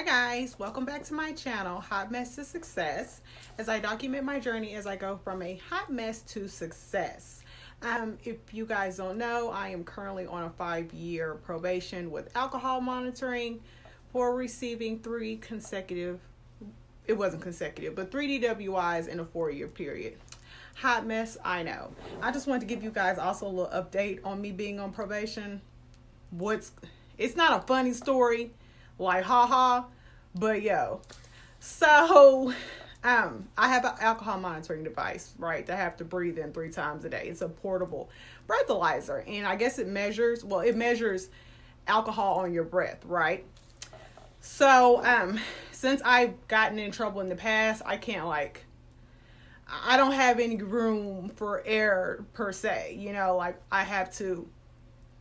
Hi guys, welcome back to my channel, Hot Mess to Success, as I document my journey as I go from a hot mess to success. If you guys don't know, I am currently on a 5-year probation with alcohol monitoring for receiving it wasn't consecutive, but 3 DWIs in a 4-year period. Hot mess, I know. I just wanted to give you guys also a little update on me being on probation. It's not a funny story, like haha, but so I have an alcohol monitoring device, right, that I have to breathe in 3 times a day. It's a portable breathalyzer, and I guess it measures alcohol on your breath, right? So since I've gotten in trouble in the past, I don't have any room for error per se, I have to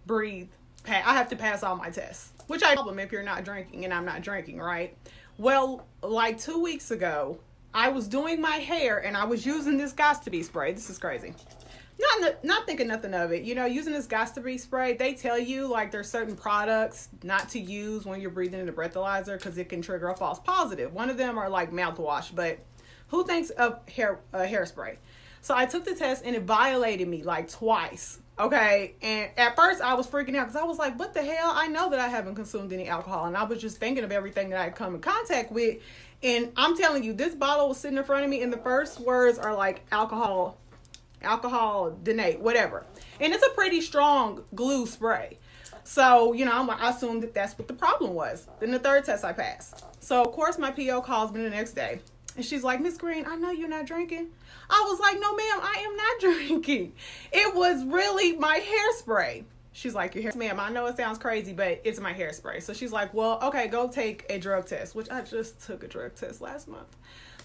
breathe. I have to pass all my tests, which I problem if you're not drinking and I'm not drinking, right? Well, like 2 weeks ago, I was doing my hair and I was using this Got2b spray. This is crazy. Not thinking nothing of it. Using this Got2b spray, they tell you like there's certain products not to use when you're breathing in the breathalyzer because it can trigger a false positive. One of them are like mouthwash, but who thinks of hairspray? So I took the test and it violated me like twice. Okay, and at first I was freaking out because I was like, what the hell? I know that I haven't consumed any alcohol, and I was just thinking of everything that I'd come in contact with. And I'm telling you, this bottle was sitting in front of me, and the first words are like alcohol denate, whatever. And it's a pretty strong glue spray. So, I assumed that that's what the problem was. Then the third test I passed. So, of course, my PO calls me the next day. And she's like, Miss Green, I know you're not drinking. I was like, no, ma'am, I am not drinking. It was really my hairspray. She's like, your hair, ma'am, I know it sounds crazy, but it's my hairspray. So she's like, well, okay, go take a drug test, which I just took a drug test last month.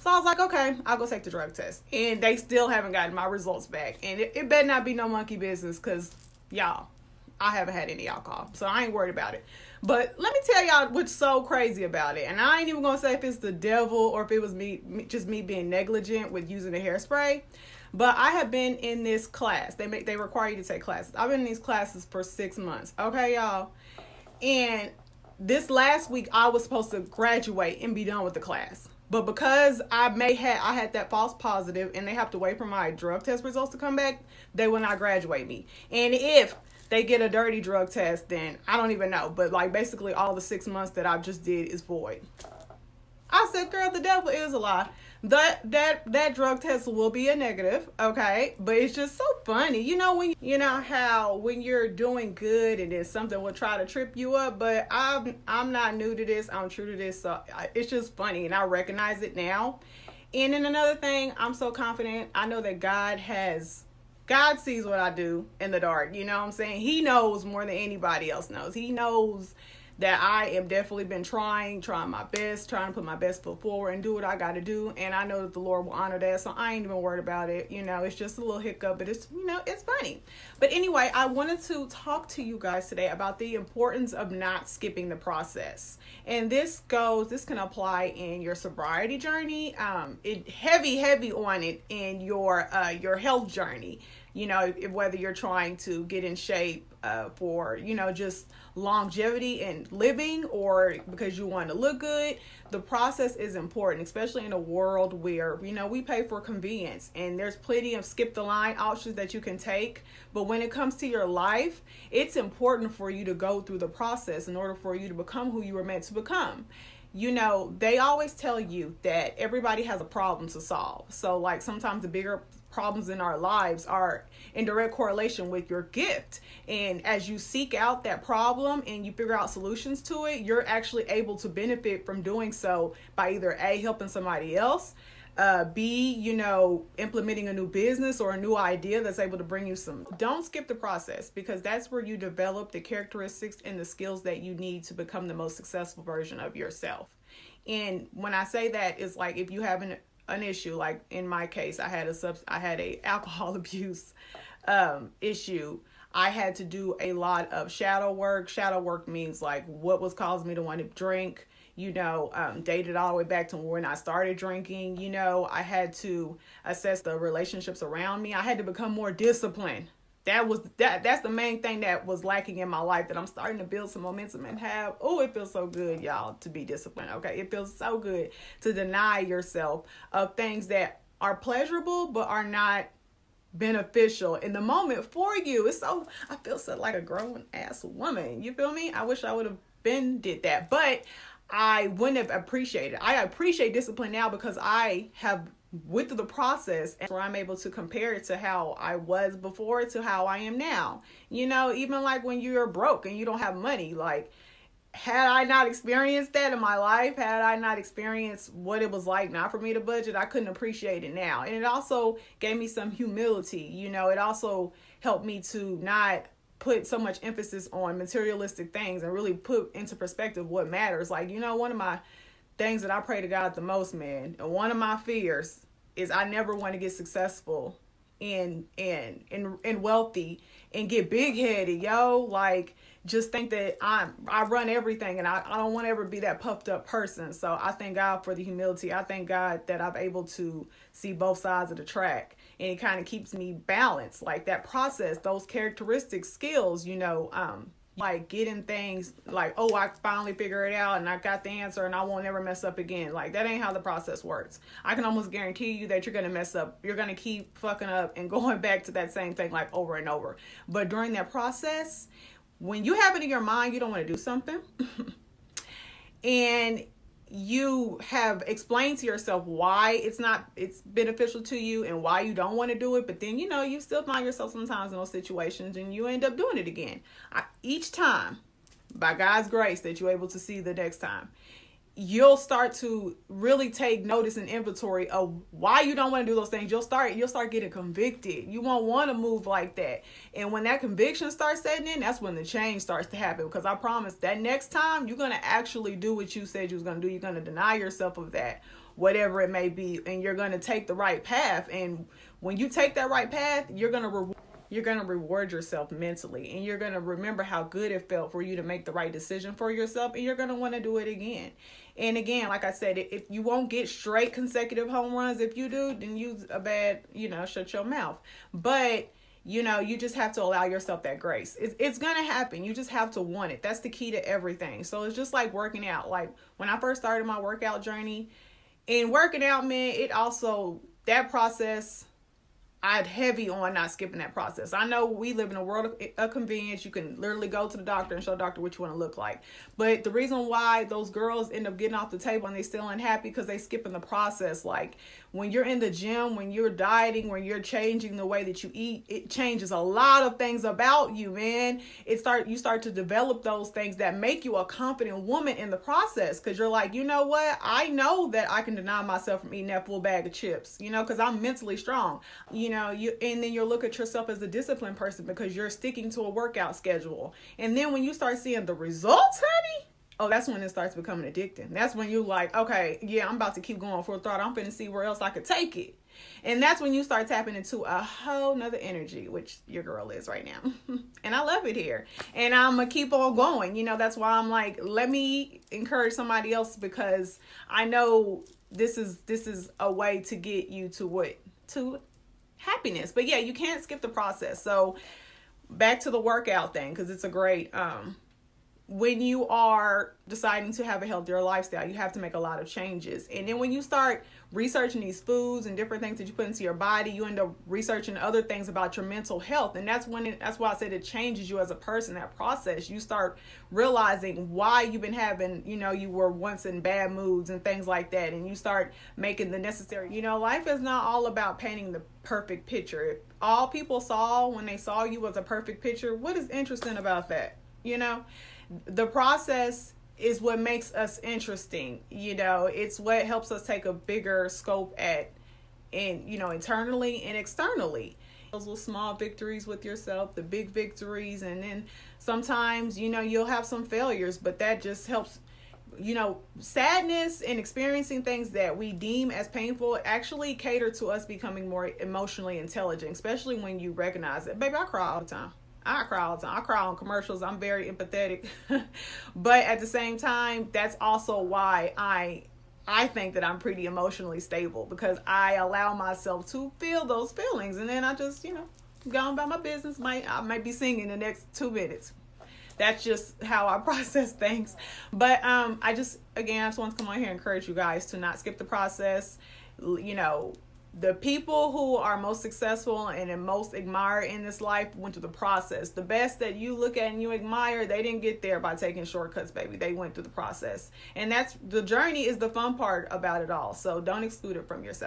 So I was like, okay, I'll go take the drug test. And they still haven't gotten my results back. And it better not be no monkey business because, y'all, I haven't had any alcohol. So I ain't worried about it. But let me tell y'all what's so crazy about it. And I ain't even going to say if it's the devil or if it was me being negligent with using the hairspray. But I have been in this class. They require you to take classes. I've been in these classes for 6 months. Okay, y'all. And this last week, I was supposed to graduate and be done with the class. But because I had that false positive and they have to wait for my drug test results to come back, they will not graduate me. And if they get a dirty drug test, then I don't even know. But like basically all the 6 months that I just did is void. I said, girl, the devil is a lie. That drug test will be a negative, okay? But it's just so funny. When you're doing good and then something will try to trip you up, but I'm not new to this. I'm true to this. So it's just funny and I recognize it now. And then another thing, I'm so confident. I know that God sees what I do in the dark. You know what I'm saying? He knows more than anybody else knows. He knows that I am definitely been trying my best, trying to put my best foot forward and do what I got to do. And I know that the Lord will honor that. So I ain't even worried about it. It's just a little hiccup, but it's funny. But anyway, I wanted to talk to you guys today about the importance of not skipping the process. And this can apply in your sobriety journey, heavy on it in your health journey. Whether you're trying to get in shape for, just longevity and living or because you want to look good, the process is important, especially in a world where, we pay for convenience and there's plenty of skip the line options that you can take. But when it comes to your life, it's important for you to go through the process in order for you to become who you were meant to become. They always tell you that everybody has a problem to solve. So like sometimes the bigger problems in our lives are in direct correlation with your gift. And as you seek out that problem and you figure out solutions to it, you're actually able to benefit from doing so by either A, helping somebody else, B, implementing a new business or a new idea that's able to bring you some. Don't skip the process because that's where you develop the characteristics and the skills that you need to become the most successful version of yourself. And when I say that, it's like if you have an issue, like in my case, I had a alcohol abuse issue. I had to do a lot of shadow work. Shadow work means like what was causing me to want to drink, dated all the way back to when I started drinking. I had to assess the relationships around me. I had to become more disciplined. That's the main thing that was lacking in my life, that I'm starting to build some momentum and have. Oh, it feels so good, y'all, to be disciplined. Okay, it feels so good to deny yourself of things that are pleasurable but are not beneficial in the moment for you. I feel so like a grown ass woman, you feel me? I wish I would have been did that, but I wouldn't have appreciated. I appreciate discipline now because I have went through the process, and where I'm able to compare it to how I was before to how I am now. You know, even like when you're broke and you don't have money, like, had I not experienced that in my life, had I not experienced what it was like not for me to budget, I couldn't appreciate it now. And it also gave me some humility. You know, it also helped me to not put so much emphasis on materialistic things and really put into perspective what matters. Like, you know, one of my things that I pray to God the most, man, and one of my fears is I never want to get successful and wealthy and get big headed, yo. Like, just think that I run everything, and I don't want to ever be that puffed up person. So I thank God for the humility. I thank God that I'm able to see both sides of the track, and it kind of keeps me balanced. Like, that process, those characteristic skills, you know, like getting things like, oh, I finally figured it out and I got the answer and I won't ever mess up again. Like, that ain't how the process works. I can almost guarantee you that you're going to mess up. You're going to keep fucking up and going back to that same thing like over and over. But during that process, when you have it in your mind, you don't want to do something and you have explained to yourself why it's beneficial to you and why you don't want to do it, but then, you know, you still find yourself sometimes in those situations and you end up doing it again. Each time, by God's grace, that you're able to see the next time, you'll start to really take notice and inventory of why you don't want to do those things. You'll start getting convicted. You won't want to move like that. And when that conviction starts setting in, that's when the change starts to happen. Because I promise that next time you're going to actually do what you said you was going to do. You're going to deny yourself of that, whatever it may be, and you're going to take the right path. And when you take that right path, you're going to reward yourself mentally, and you're going to remember how good it felt for you to make the right decision for yourself, and you're going to want to do it again. And again, like I said, if you won't get straight consecutive home runs, if you do, then use a bad, you know, shut your mouth. But, you know, you just have to allow yourself that grace. It's going to happen. You just have to want it. That's the key to everything. So it's just like working out. Like, when I first started my workout journey, and working out, man, that process, I'd heavy on not skipping that process. I know we live in a world of convenience. You can literally go to the doctor and show the doctor what you want to look like. But the reason why those girls end up getting off the table and they still unhappy because they skipping the process. Like, when you're in the gym, when you're dieting, when you're changing the way that you eat, it changes a lot of things about you, man. You start to develop those things that make you a confident woman in the process. Because you're like, you know what? I know that I can deny myself from eating that full bag of chips, you know, because I'm mentally strong. You know, and then you'll look at yourself as a disciplined person because you're sticking to a workout schedule. And then when you start seeing the results, honey, oh, that's when it starts becoming addicting. That's when you're like, okay, yeah, I'm about to keep going full throttle. I'm finna see where else I could take it. And that's when you start tapping into a whole nother energy, which your girl is right now. And I love it here. And I'm going to keep on going. You know, that's why I'm like, let me encourage somebody else, because I know this is a way to get you to happiness. But yeah, you can't skip the process. So back to the workout thing, because it's a great, when you are deciding to have a healthier lifestyle, you have to make a lot of changes. And then when you start researching these foods and different things that you put into your body, you end up researching other things about your mental health. And that's why I said it changes you as a person, that process. You start realizing why you've been having, you know, you were once in bad moods and things like that. And you start making the necessary, you know, life is not all about painting the perfect picture. If all people saw when they saw you was a perfect picture, what is interesting about that? You know, the process is what makes us interesting. You know, it's what helps us take a bigger scope internally and externally. Those little small victories with yourself, the big victories, and then sometimes, you know, you'll have some failures, but that just helps. You know, sadness and experiencing things that we deem as painful actually cater to us becoming more emotionally intelligent, especially when you recognize it. Baby, I cry all the time. I cry on commercials. I'm very empathetic. But at the same time, that's also why I think that I'm pretty emotionally stable, because I allow myself to feel those feelings, and then I just, you know, go about my business. I might be singing the next 2 minutes. That's just how I process things. But I just want to come on here and encourage you guys to not skip the process. You know, the people who are most successful and most admired in this life went through the process. The best that you look at and you admire, they didn't get there by taking shortcuts, baby. They went through the process. And that's the journey is the fun part about it all. So don't exclude it from yourself.